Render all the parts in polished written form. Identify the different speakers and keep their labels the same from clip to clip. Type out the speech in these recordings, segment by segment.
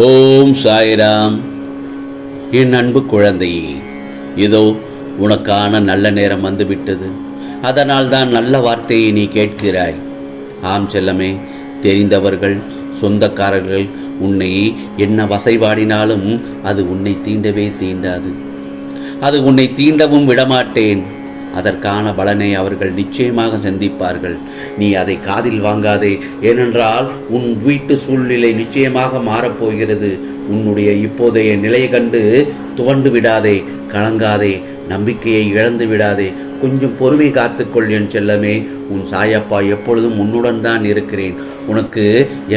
Speaker 1: ஓம் சாய்ராம். என் அன்பு குழந்தையே, இதோ உனக்கான நல்ல நேரம் வந்துவிட்டது. அதனால் தான் நல்ல வார்த்தையை நீ கேட்கிறாய். ஆம் செல்லமே, தெரிந்தவர்கள், சொந்தக்காரர்கள் உன்னை என்ன வசைபாடினாலும் அது உன்னை தீண்டவே தீண்டாது. அது உன்னை தீண்டவும் விடமாட்டேன். அதற்கான பலனை அவர்கள் நிச்சயமாக சந்திப்பார்கள். நீ அதை காதில் வாங்காதே. ஏனென்றால் உன் வீட்டு சூழ்நிலை நிச்சயமாக மாறப்போகிறது. உன்னுடைய இப்போதைய நிலையை கண்டு துவண்டு விடாதே, கலங்காதே, நம்பிக்கையை இழந்து விடாதே. கொஞ்சம் பொறுமை காத்துக்கொள் என் செல்லமே. உன் சாயப்பா எப்பொழுதும் உன்னுடன் தான் இருக்கிறேன். உனக்கு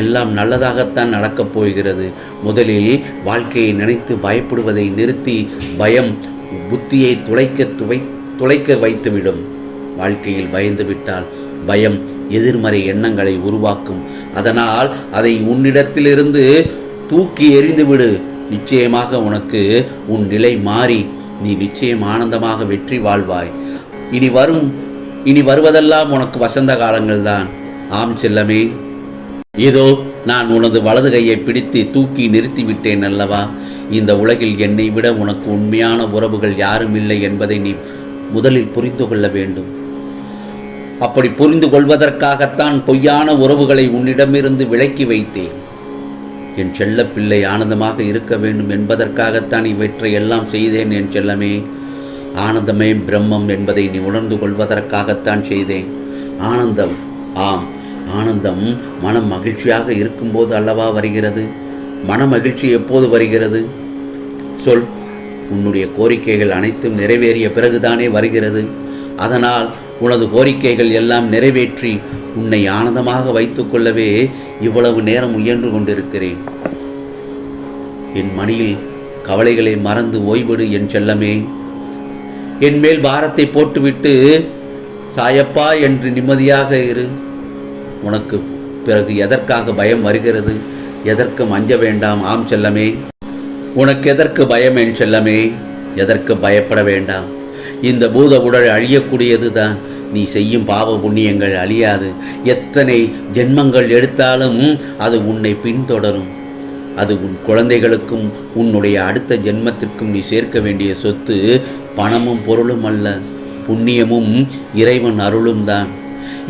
Speaker 1: எல்லாம் நல்லதாகத்தான் நடக்கப் போகிறது. முதலில் வாழ்க்கையை நினைத்து பயப்படுவதை நிறுத்தி, பயம் புத்தியை துளைக்க வைத்துவிடும். வாழ்க்கையில் பயந்து விட்டால் பயம் எதிர்மறை எண்ணங்களை உருவாக்கும். அதனால் அதை உன்னிடத்திலிருந்து தூக்கி எறிந்துவிடு. நிச்சயமாக உனக்கு உன் நிலை மாறி நீ நிச்சயம் ஆனந்தமாக வெற்றி வாழ்வாய். இனி வருவதெல்லாம் உனக்கு வசந்த காலங்கள் தான். ஆம் செல்லமே, இதோ நான் உனது வலது கையை பிடித்து தூக்கி நிறுத்திவிட்டேன் அல்லவா? இந்த உலகில் என்னை விட உனக்கு உண்மையான உறவுகள் யாரும் இல்லை என்பதை நீ முதலில் புரிந்து கொள்ள வேண்டும். அப்படி புரிந்து கொள்வதற்காகத்தான் பொய்யான உறவுகளை உன்னிடமிருந்து விலக்கி வைத்தேன். என் செல்ல பிள்ளை ஆனந்தமாக இருக்க வேண்டும் என்பதற்காகத்தான் இவற்றை எல்லாம் செய்தேன் என் செல்லமே. ஆனந்தமே பிரம்மம் என்பதை நீ உணர்ந்து கொள்வதற்காகத்தான் செய்தேன். ஆனந்தம், ஆம் ஆனந்தம் மனம் மகிழ்ச்சியாக இருக்கும்போது அல்லவா வருகிறது. மன மகிழ்ச்சி எப்போது வருகிறது சொல்? உன்னுடைய கோரிக்கைகள் அனைத்தும் நிறைவேறிய பிறகுதானே வருகிறது. அதனால் உனது கோரிக்கைகள் எல்லாம் நிறைவேற்றி உன்னை ஆனந்தமாக வைத்துக் கொள்ளவே இவ்வளவு நேரம் முயன்று கொண்டிருக்கிறேன். என் மடியில் கவலைகளை மறந்து ஓய்விடு என் செல்லமே. என் மேல் பாரத்தை போட்டுவிட்டு சாயப்பா என்று நிம்மதியாக இரு. உனக்கு பிறகு எதற்காக பயம் வருகிறது? எதற்கும் அஞ்ச வேண்டாம். ஆம் செல்லமே, உனக்கு எதற்கு பயம் என் செல்லமே? எதற்கு பயப்பட வேண்டாம். இந்த பூத உடல் அழியக்கூடியது தான். நீ செய்யும் பாவ புண்ணியங்கள் அழியாது. எத்தனை ஜென்மங்கள் எடுத்தாலும் அது உன்னை பின்தொடரும். அது உன் குழந்தைகளுக்கும் உன்னுடைய அடுத்த ஜென்மத்திற்கும் நீ சேர்க்க வேண்டிய சொத்து பணமும் பொருளும் அல்ல, புண்ணியமும் இறைவன் அருளும் தான்.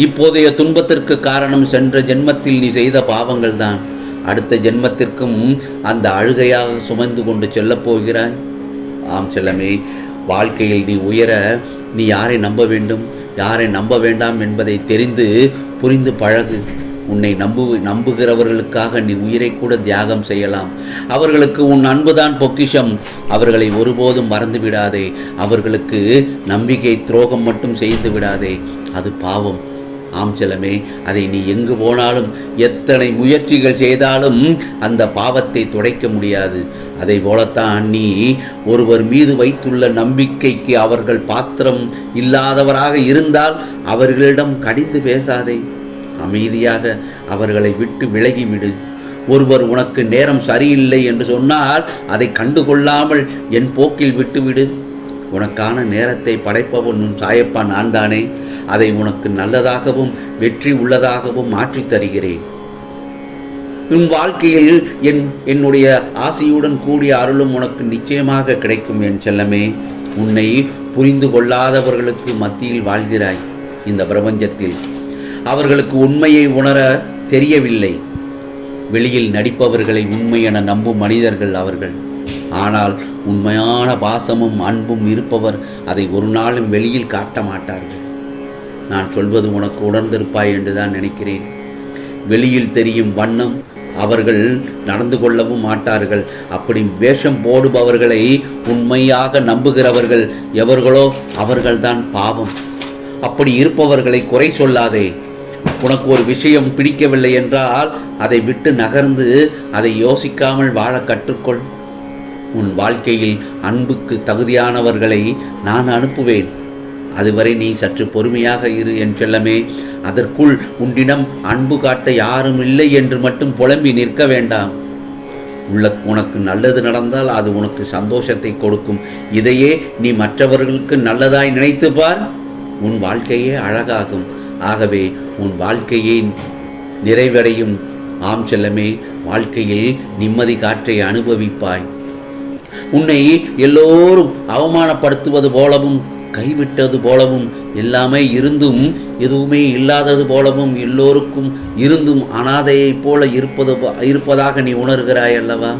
Speaker 1: இப்போதைய துன்பத்திற்கு காரணம் சென்ற ஜென்மத்தில் நீ செய்த பாவங்கள் தான். அடுத்த ஜென்மத்திற்கும் அந்த அழுகையாக சுமந்து கொண்டு செல்லப் போகிறாய். ஆம் செல்லமே, வாழ்க்கையில் நீ உயர நீ யாரை நம்ப வேண்டும், யாரை நம்ப வேண்டாம் என்பதை தெரிந்து புரிந்து பழகு. உன்னை நம்புகிறவர்களுக்காக நீ உயிரை கூட தியாகம் செய்யலாம். அவர்களுக்கு உன் அன்புதான் பொக்கிஷம். அவர்களை ஒருபோதும் மறந்து விடாதே. அவர்களுக்கு நம்பிக்கை துரோகம் மட்டும் செய்து விடாதே. அது பாவம். ஆம் செல்லமே, அதை நீ எங்கு போனாலும் எத்தனை முயற்சிகள் செய்தாலும் அந்த பாவத்தை துடைக்க முடியாது. அதை போலத்தான் நீ ஒருவர் மீது வைத்துள்ள நம்பிக்கைக்கு அவர்கள் பாத்திரம் இல்லாதவராக இருந்தால் அவர்களிடம் கடிந்து பேசாதே. அமைதியாக அவர்களை விட்டு விலகிவிடு. ஒருவர் உனக்கு நேரம் சரியில்லை என்று சொன்னால் அதை கண்டுகொள்ளாமல் என் போக்கில் விட்டுவிடு. உனக்கான நேரத்தை படைப்பவன் உன் சாயப்பா நான் தானே. அதை உனக்கு நல்லதாகவும் வெற்றி உள்ளதாகவும் மாற்றித் தருகிறேன். உன் வாழ்க்கையில் என்னுடைய ஆசையுடன் கூடிய அருளும் உனக்கு நிச்சயமாக கிடைக்கும் என் செல்லமே. உன்னை புரிந்து கொள்ளாதவர்களுக்கு மத்தியில் வாழ்கிறாய் இந்த பிரபஞ்சத்தில். அவர்களுக்கு உண்மையை உணர தெரியவில்லை. வெளியில் நடிப்பவர்களை உண்மை என நம்பும் மனிதர்கள் அவர்கள். ஆனால் உண்மையான பாசமும் அன்பும் இருப்பவர் அதை ஒரு நாளும் வெளியில் காட்ட மாட்டார்கள். நான் சொல்வது உனக்கு உணர்ந்திருப்பாய் என்றுதான் நினைக்கிறேன். வெளியில் தெரியும் வண்ணம் அவர்கள் நடந்து கொள்ளவும் மாட்டார்கள். அப்படி வேஷம் போடுபவர்களை உண்மையாக நம்புகிறவர்கள் எவர்களோ அவர்கள்தான் பாவம். அப்படி இருப்பவர்களை குறை சொல்லாதே. உனக்கு ஒரு விஷயம் பிடிக்கவில்லை என்றால் அதை விட்டு நகர்ந்து அதை யோசிக்காமல் வாழ கற்றுக்கொள். உன் வாழ்க்கையில் அன்புக்கு தகுதியானவர்களை நான் அனுப்புவேன். அதுவரை நீ சற்று பொறுமையாக இரு என் செல்லமே. அதற்குள் உன்னிடம் அன்பு காட்ட யாரும் இல்லை என்று மட்டும் புலம்பி நிற்க வேண்டாம். உனக்கு நல்லது நடந்தால் அது உனக்கு சந்தோஷத்தை கொடுக்கும். இதையே நீ மற்றவர்களுக்கு நல்லதாய் நினைத்து பார். உன் வாழ்க்கையே அழகாகும். ஆகவே உன் வாழ்க்கையை நிறைவடையும். ஆம் செல்லமே, வாழ்க்கையில் நிம்மதி காற்றை அனுபவிப்பாய். உன்னை எல்லோரும் அவமானப்படுத்துவது போலவும், கைவிட்டது போலவும், எல்லாமே இருந்தும் எதுவுமே இல்லாதது போலவும், எல்லோருக்கும் இருந்தும் அனாதையைப் போல இருப்பதாக நீ உணர்கிறாய் அல்லவா?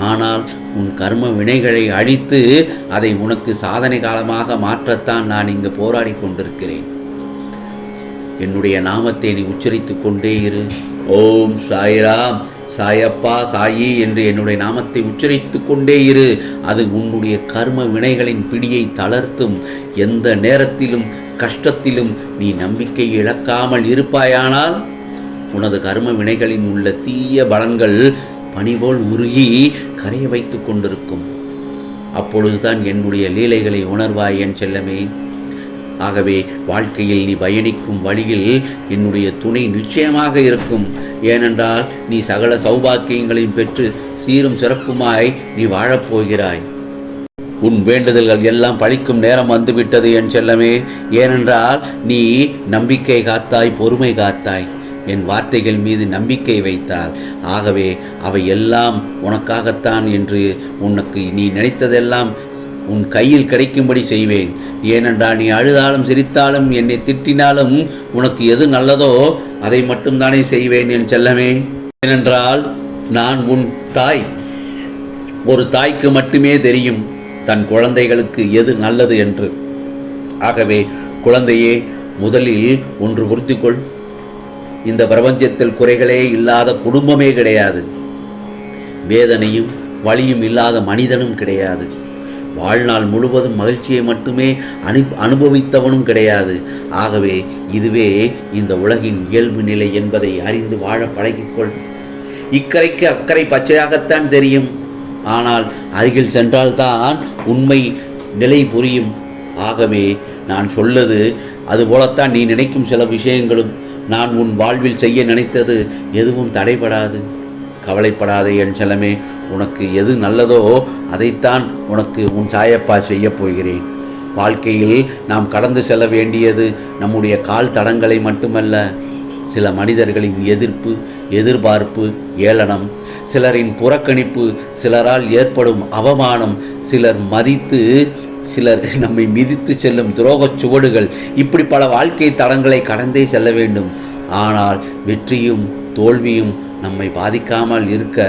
Speaker 1: ஆனால் உன் கர்ம வினைகளை அழித்து அதை உனக்கு சாதனை காலமாக மாற்றத்தான் நான் இங்கு போராடி கொண்டிருக்கிறேன். என்னுடைய நாமத்தை நீ உச்சரித்து கொண்டே இரு. ஓம் சாய்ராம், சாயப்பா, சாயி என்று என்னுடைய நாமத்தை உச்சரித்து கொண்டே இரு. அது உன்னுடைய கர்ம வினைகளின் பிடியை தளர்த்தும். எந்த நேரத்திலும் கஷ்டத்திலும் நீ நம்பிக்கை இழக்காமல் இருப்பாயானால் உனது கர்ம வினைகளின் உள்ள தீய பலன்கள் பனிபோல் உருகி கரைய வைத்து கொண்டிருக்கும். அப்பொழுதுதான் என்னுடைய லீலைகளை உணர்வாய் என் செல்லமே. ஆகவே வாழ்க்கையில் நீ பயணிக்கும் வழியில் என்னுடைய துணை நிச்சயமாக இருக்கும். ஏனென்றால் நீ சகல சௌபாக்கியங்களையும் பெற்று சீரும் சிறப்புமாய் நீ வாழப்போகிறாய். உன் வேண்டுதல்கள் எல்லாம் பழிக்கும் நேரம் வந்துவிட்டது என் செல்லமே. ஏனென்றால் நீ நம்பிக்கை காத்தாய், பொறுமை காத்தாய், என் வார்த்தைகள் மீது நம்பிக்கை வைத்தார். ஆகவே அவை எல்லாம் உனக்காகத்தான் என்று உனக்கு நீ நினைத்ததெல்லாம் உன் கையில் கிடைக்கும்படி செய்வேன். ஏனென்றால் நீ அழுதாலும் சிரித்தாலும் என்னை திட்டினாலும் உனக்கு எது நல்லதோ அதை மட்டும்தானே செய்வேன் என் செல்லமே. ஏனென்றால் நான் உன் தாய். ஒரு தாய்க்கு மட்டுமே தெரியும் தன் குழந்தைகளுக்கு எது நல்லது என்று. ஆகவே குழந்தையே, முதலில் ஒன்று உறுதிக்கொள். இந்த பிரபஞ்சத்தில் குறைகளே இல்லாத குடும்பமே கிடையாது. வேதனையும் வலியும் இல்லாத மனிதனும் கிடையாது. வாழ்நாள் முழுவதும் மகிழ்ச்சியை மட்டுமே அனுபவித்தவனும் கிடையாது. ஆகவே இதுவே இந்த உலகின் இயல்பு நிலை என்பதை அறிந்து வாழ பழகிக்கொள். இக்கரைக்கு அக்கறை பச்சையாகத்தான் தெரியும். ஆனால் அருகில் சென்றால்தான் உண்மை நிலை புரியும். ஆகவே நான் சொல்லது அதுபோலத்தான் நீ நினைக்கும் சில விஷயங்களும் நான் உன் வாழ்வில் செய்ய நினைத்தது எதுவும் தடைபடாது. கவலைப்படாதே என் செல்லமே. உனக்கு எது நல்லதோ அதைத்தான் உனக்கு உன் சாயப்பா செய்ய போகிறேன். வாழ்க்கையில் நாம் கடந்து செல்ல வேண்டியது நம்முடைய கால் தடங்களை மட்டுமல்ல, சில மனிதர்களின் எதிர்ப்பு, எதிர்பார்ப்பு, ஏளனம், சிலரின் புறக்கணிப்பு, சிலரால் ஏற்படும் அவமானம், சிலர் மதித்து சிலர் நம்மை மிதித்து செல்லும் துரோகச் சுவடுகள், இப்படி பல வாழ்க்கை தடங்களை கடந்தே செல்ல வேண்டும். ஆனால் வெற்றியும் தோல்வியும் நம்மை பாதிக்காமல் இருக்க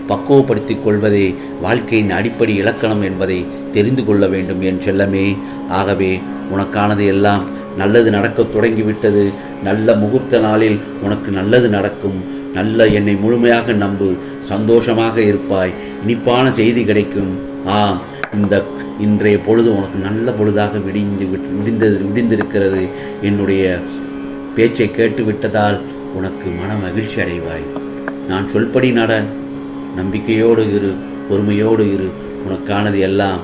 Speaker 1: பக்குவப்படுத்திக் கொள்வதே வாழ்க்கையின் அடிப்படை இலக்கணம் என்பதை தெரிந்து கொள்ள வேண்டும் என் செல்லமே. ஆகவே உனக்கானது எல்லாம் நல்லது நடக்க தொடங்கிவிட்டது. நல்ல முகூர்த்த நாளில் உனக்கு நல்லது நடக்கும். நல்ல என்னை முழுமையாக நம்பு. சந்தோஷமாக இருப்பாய். இனிப்பான செய்தி கிடைக்கும். இன்றைய பொழுது உனக்கு நல்ல பொழுதாக விடிந்திருக்கிறது. என்னுடைய பேச்சை கேட்டுவிட்டதால் உனக்கு மன மகிழ்ச்சி அடைவாய். நான் சொல்படி நட. நம்பிக்கையோடு இரு, பொறுமையோடு இரு. உனக்கானது எல்லாம்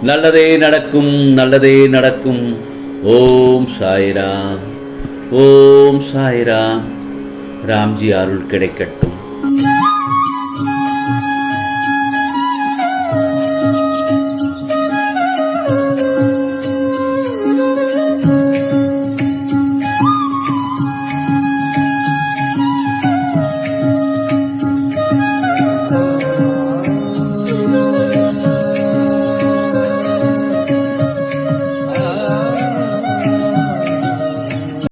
Speaker 1: நல்லதே நடக்கும், நல்லதே நடக்கும். ஓம் சாய்ராம், ஓம் சாய்ராம். ராம்ஜி அருள் கிடைக்கட்டும்.